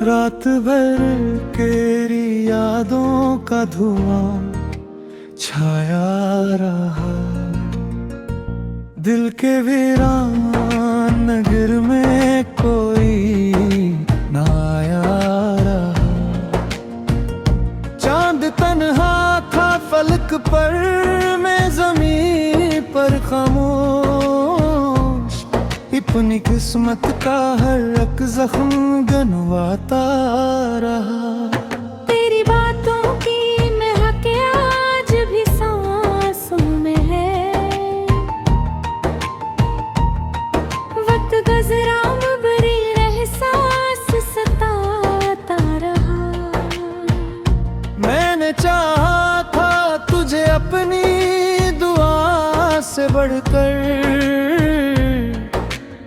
रात भर तेरी यादों का धुआं छाया रहा। दिल के वीरान नगर में कोई ना आया रहा। चांद तन्हा था फलक पर, मैं ज़मीं पर खामोश। अपनी किस्मत का हर एक जख्म गनवाता रहा। तेरी बातों की महक आज भी सांसों में है। वक्त गुज़रा मबरी एहसास सताता रहा। मैंने चाहा था तुझे अपनी दुआ से बढ़कर,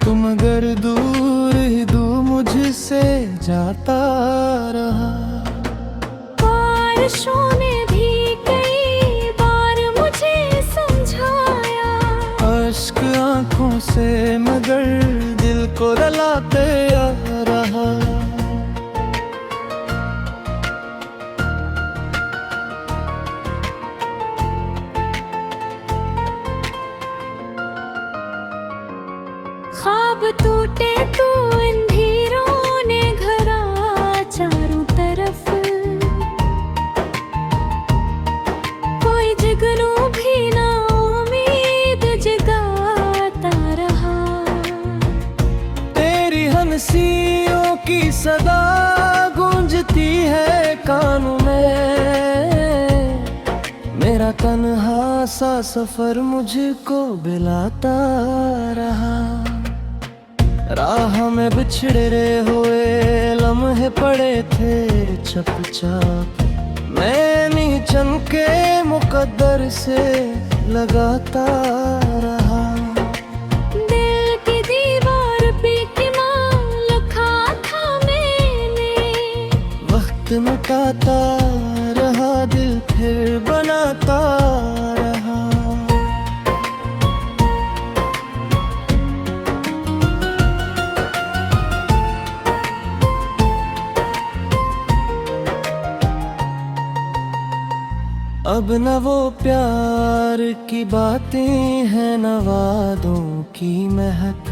तुम अगर दूर ही दूर मुझसे जाता रहा। बारिशों ने भी कई बार मुझे समझाया, अश्क आंखों से मगर दिल को रुलाते रहा। ख्वाब टूटे तो अंधेरों ने घरा चारों तरफ। कोई जुगनू भी ना उम्मीद जगाता रहा। तेरी हंसियों की सदा गूंजती है कानों में। मेरा तन्हा सा सफर मुझको बिलाता रहा। राह में बिछड़े हुए लम्हे पड़े थे चुपचाप। मैं नीचन के मुकद्दर से लगाता रहा। दिल की दीवार पे किमान लिखा था मैंने। वक्त मिटाता रहा, दिल फिर बनाता रहा। अब न वो प्यार की बातें हैं, न वादों की महक।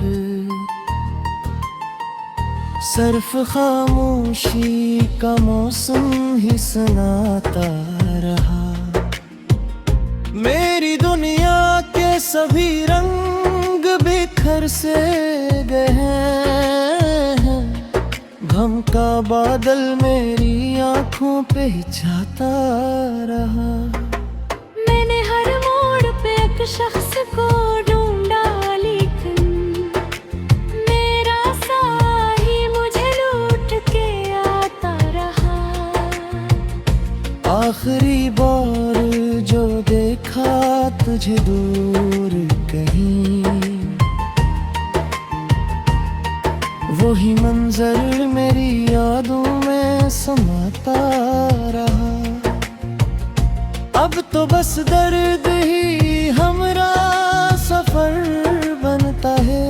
सिर्फ खामोशी का मौसम ही सुनाता रहा। मेरी दुनिया के सभी रंग बिखर से गए हैं। गम का बादल मेरी आंखों पे ही छाता रहा। मैंने हर मोड़ पे एक शख्स को ढूंढा, लेकिन मेरा साही मुझे लूट के आता रहा। आखिरी बार जो देखा तुझे दूर कहीं, वही मंजर मेरी यादों में समाता रहा। अब तो बस दर्द ही हमरा सफर बनता है।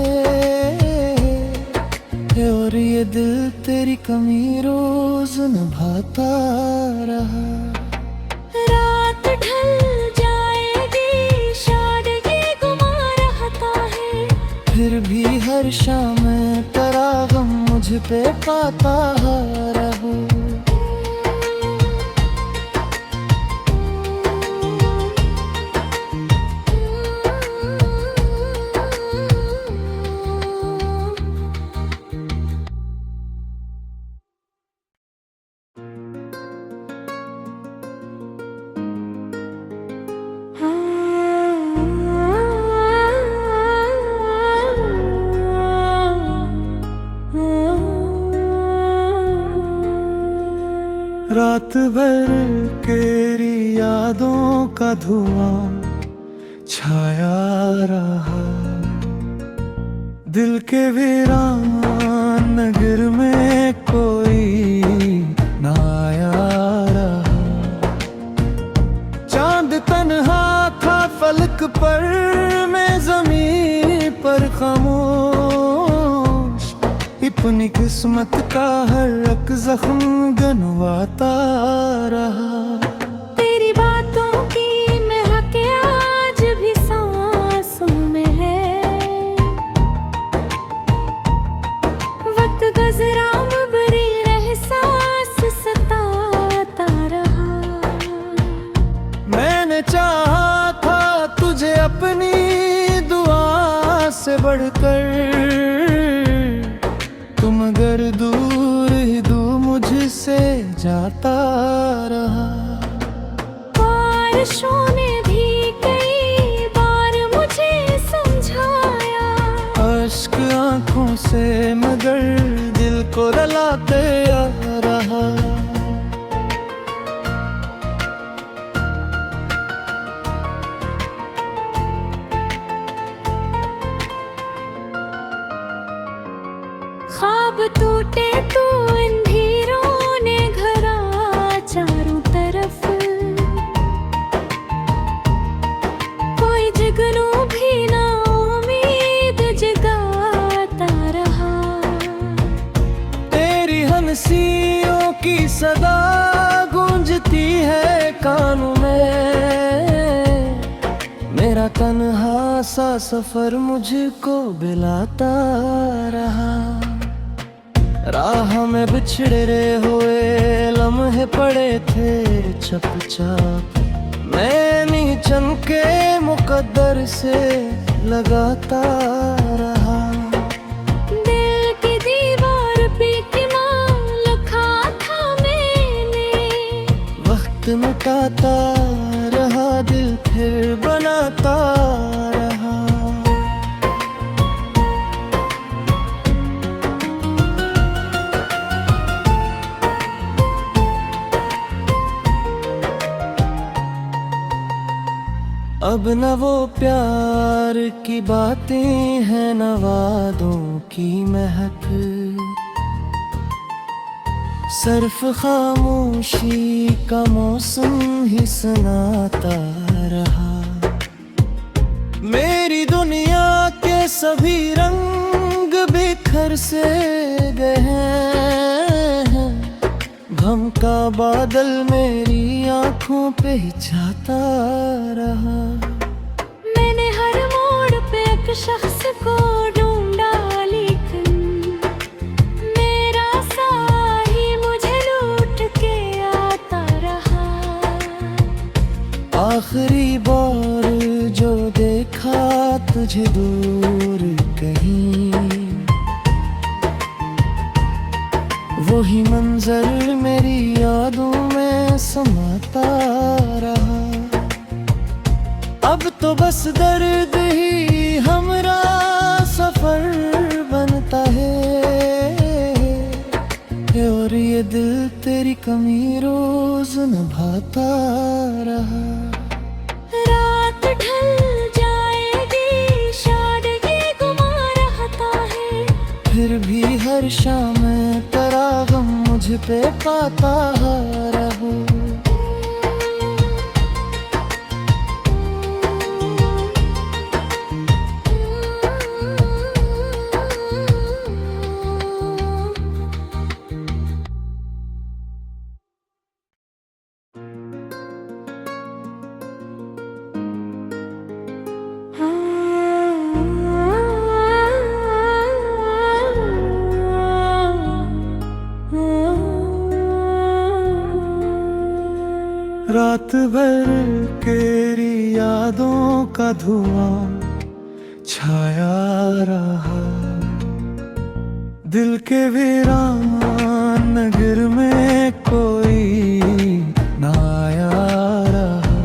और ये दिल तेरी कमी रोज निभाता रहा। रात ढल जाएगी, शायद ये गुमा रहता है। फिर भी हर शाम तेरा गम मुझ पे पाता रहूं। रात भर तेरी यादों का धुआं छाया रहा। दिल के वीरान नगर में कोई ना आया रहा। चांद तन्हा था फलक पर, मैं ज़मीं पर खामोश। अपनी किस्मत का हर एक जख्म गनवाता रहा। तेरी बातों की महक आज भी सांसों में है। वक्त गुज़रा मबरी एहसास सताता रहा। मैंने चाहा था तुझे अपनी दुआ से बढ़कर, तुम अगर दूर ही दूर मुझसे जाता रहा। बारिशों ने भी कई बार मुझे समझाया, अश्क आंखों से मगर दिल को रुलाते आ रहा। ख्वाब टूटे तो अंधेरों ने घरा चारों तरफ। कोई जुगनू भी ना उम्मीद जगाता रहा। तेरी हंसियों की सदा गूंजती है कानों में, मेरा तन्हा सा सफर मुझको बिलाता रहा। राह में बिछड़े हुए लम्हे पड़े थे चुपचाप, मैंने चमके मुकद्दर से लगाता रहा। दिल की दीवार पे कीमा लिखा था मैंने, वक्त मिटाता रहा दिल फिर बनाता रहा। अब न वो प्यार की बातें हैं न वादों की महक, सिर्फ खामोशी का मौसम ही सुनाता रहा। मेरी दुनिया के सभी रंग बिखर से गए हैं, गम का बादल मेरी आंखों पे ही छाता रहा। मैंने हर मोड़ पे एक शख्स को ढूंढा, लेकिन मेरा साही मुझे लूट के आता रहा। आखिरी बार जो देखा तुझे दूर कहीं, वही मंजर मेरी यादों में समाता रहा। अब तो बस दर्द ही हमरा सफर बनता है, और ये दिल तेरी कमी रोज निभाता रहा। रात ढल जाएगी शायद ये गुमा रहता है, फिर भी हर शाम तेरा गम मुझ पे पाता रहूं। रात भर तेरी यादों का धुआं छाया रहा, दिल के वीरान नगर में कोई ना आया रहा।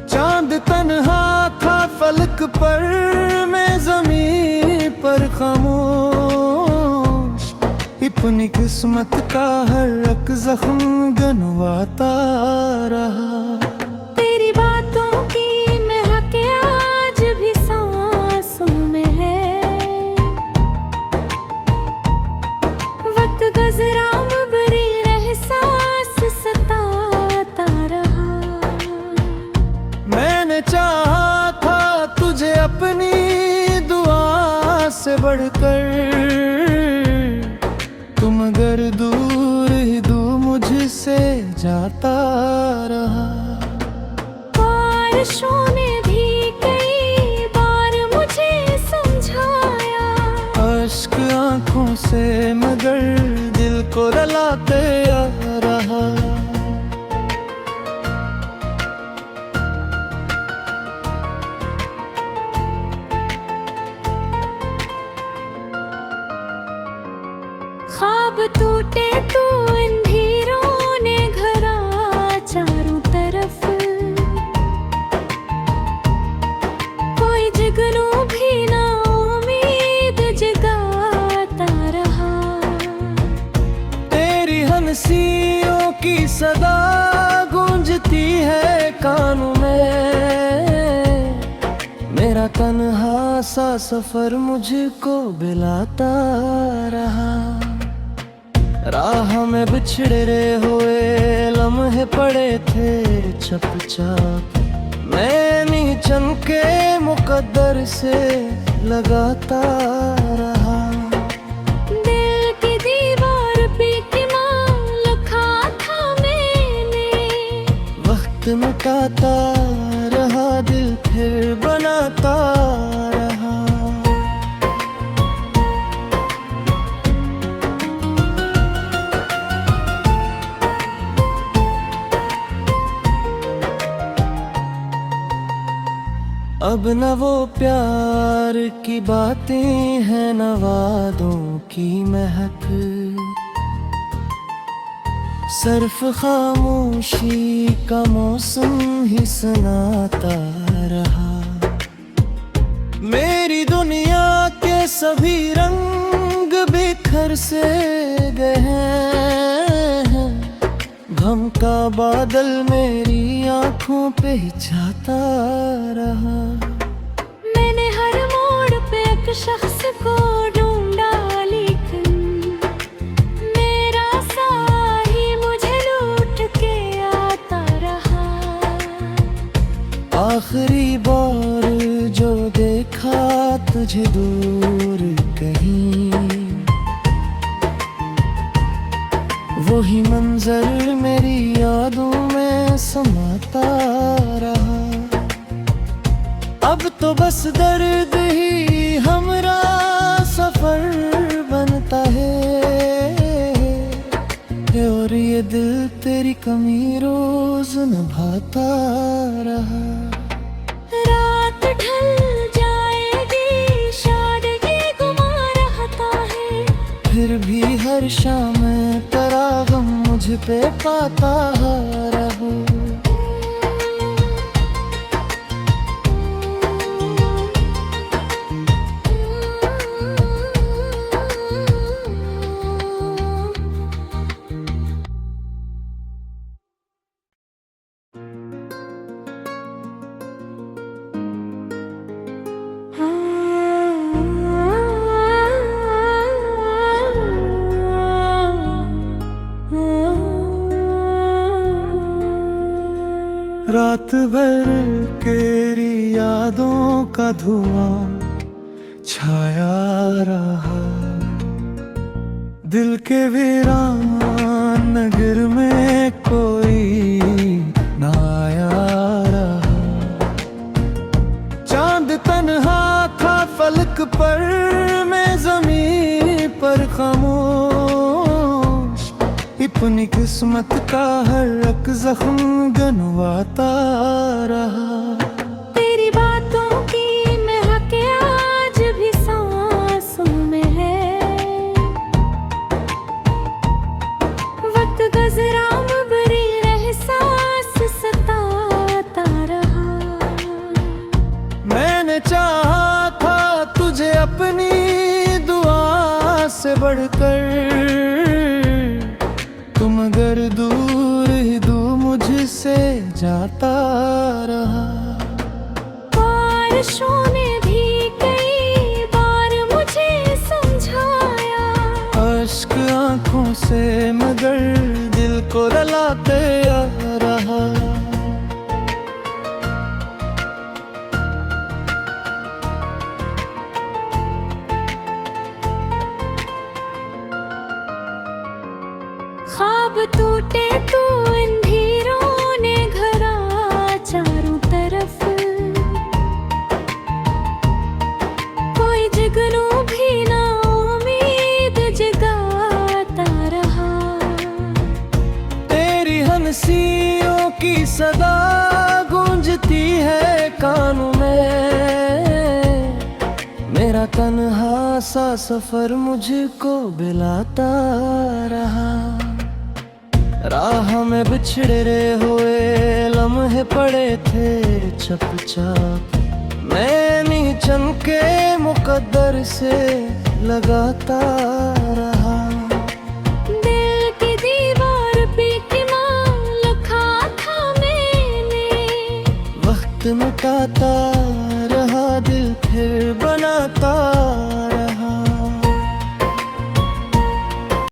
चांद तन्हा था फलक पर, मैं ज़मीन पर खामोश, अपनी किस्मत का हर एक जख्म गनवाता रहा। तेरी बातों की महक आज भी सांसों में है। वक्त गुज़रा मबरी एहसास सताता रहा। मैंने चाहा था तुझे अपनी दुआ से बढ़कर, जाता रहा। बारिशों ने भी कई बार मुझे समझाया, अश्क आंखों से मगर दिल को रुलाते रहा। ख्वाब टूटे तो अंधेरों ने घरा चारों तरफ, कोई जुगनू भी ना उम्मीद जगाता रहा। तेरी हंसियों की सदा गूंजती है कानों में, मेरा तन्हा सा सफर मुझको बिलाता रहा। राह में बिछड़े हुए लम्हे पड़े थे चुपचाप, मैंने चमके मुकद्दर से लगाता रहा। दिल की दीवार पे किनारा लिखा था मैंने, वक्त मिटाता रहा दिल फिर बनाता रहा। अब न वो प्यार की बातें हैं न वादों की महक, सिर्फ खामोशी का मौसम ही सुनाता रहा। मेरी दुनिया के सभी रंग बिखर से गए हैं, गम का बादल मेरी आंखों पे ही छाता रहा। मैंने हर मोड़ पे एक शख्स को ढूंढा, लेकिन मेरा साही मुझे लूट के आता रहा। आखिरी बार जो देखा तुझे दूर कहीं, वही मंजर मेरी यादों में समाता रहा। अब तो बस दर्द ही हमरा सफर बनता है, और ये दिल तेरी कमी रोज निभाता रहा। रात ढल जाएगी शादगी गुमा रहता है, फिर भी हर शाम तेरा गम मुझ पे पाता रहूं। रात भर तेरी यादों का धुआं छाया रहा, दिल के वीरान नगर में कोई ना आया रहा। चांद तन्हा था फलक पर, मैं ज़मीन पर खामोश, अपनी किस्मत का हर एक जख्म गनवाता रहा। तेरी बातों की महक आज भी सांसों में है, वक्त गुज़रा मबरी एहसास सताता रहा। मैंने चाहा था तुझे अपनी दुआ से बढ़कर, तुम अगर दूर ही दूर मुझसे जाता रहा। बारिशों ने भी कई बार मुझे समझाया, अश्क आंखों से मगर दिल को रुलाते रहा। ख्वाब टूटे तो अंधेरों ने घरा चारों तरफ, कोई जुगनू भी ना उम्मीद जगाता रहा। तेरी हंसियों की सदा गूंजती है कानों में, मेरा तन्हा सा सफर मुझको बिलाता रहा। राह में बिछड़े हुए लम्हे पड़े थे चुपचाप, मैंने चमके मुकद्दर से लगाता रहा। दिल की दीवार पे किमा लिखा था मैंने, वक्त मिटाता रहा, दिल फिर बनाता